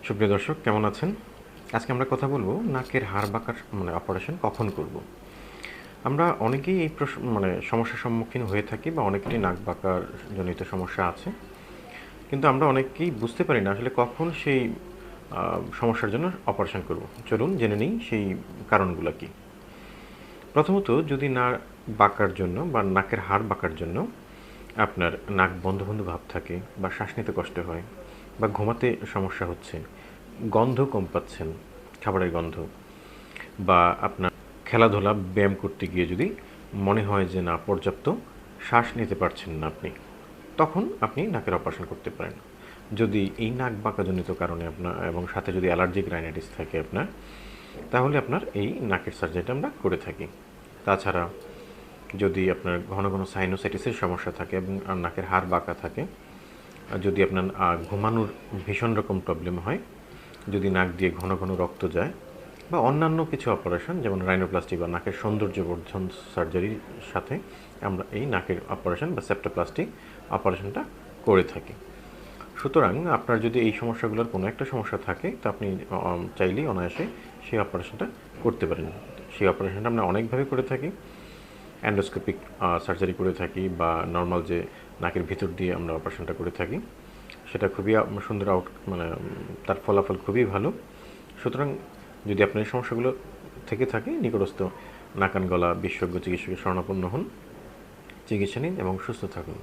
সুপ্রিয় দর্শক, কেমন আছেন? আজকে আমরা কথা বলবো নাকের হাড় বাঁকার অপারেশন কখন করব। আমরা অনেকেই এই সমস্যার সম্মুখীন হয়ে থাকি বা অনেকেরই নাক বাঁকার জনিত সমস্যা আছে, কিন্তু আমরা অনেকেই বুঝতে পারি না আসলে কখন সেই সমস্যার জন্য অপারেশন করব। চলুন জেনে নিই সেই কারণগুলো কি। প্রথমত, যদি না বাঁকার জন্য বা নাকের হাড় বাঁকার জন্য আপনার নাক বন্ধ বন্ধ ভাব থাকে বা শ্বাস নিতে কষ্ট হয় বা ঘুমাতে সমস্যা হচ্ছে, গন্ধ কম পাচ্ছেন, খাবারের গন্ধ, বা আপনার খেলাধুলা ব্যায়াম করতে গিয়ে যদি মনে হয় যে না পর্যাপ্ত শ্বাস নিতে পারছেন না আপনি, তখন আপনি নাকের অপারেশন করতে পারেন। যদি এই নাক বাঁকাজনিত কারণে আপনার এবং সাথে যদি অ্যালার্জিক রাইনাইটিস থাকে আপনার, তাহলে আপনার এই নাকের সার্জারিটা আমরা করে থাকি। তাছাড়া যদি আপনার ঘন ঘন সাইনোসাইটিসের সমস্যা থাকে এবং নাকের হাড় বাঁকা থাকে, যদি আপনার ঘুমানোর ভীষণ রকম প্রবলেম হয়, যদি নাক দিয়ে ঘন ঘন রক্ত যায়, বা অন্যান্য কিছু অপারেশন যেমন রাইনোপ্লাস্টি বা নাকের সৌন্দর্যবর্ধন সার্জারির সাথে আমরা এই নাকের অপারেশন বা সেপ্টোপ্লাস্টি অপারেশনটা করে থাকি। সুতরাং আপনার যদি এই সমস্যাগুলোর কোনো একটা সমস্যা থাকে, তো আপনি চাইলেই অনায়াসে সেই অপারেশনটা করতে পারেন। সেই অপারেশনটা আমরা অনেকভাবে করে থাকি। অ্যান্ডোস্কোপিক সার্জারি করে থাকি, বা নর্মাল যে নাকের ভিতর দিয়ে আমরা অপারেশনটা করে থাকি, সেটা খুবই সুন্দর তার ফলাফল খুবই ভালো। সুতরাং যদি আপনার এই সমস্যাগুলো থেকে থাকে, নিকটস্থ নাক কান গলা বিশেষজ্ঞ চিকিৎসকের শরণাপন্ন হন, চিকিৎসা নিন এবং সুস্থ থাকুন।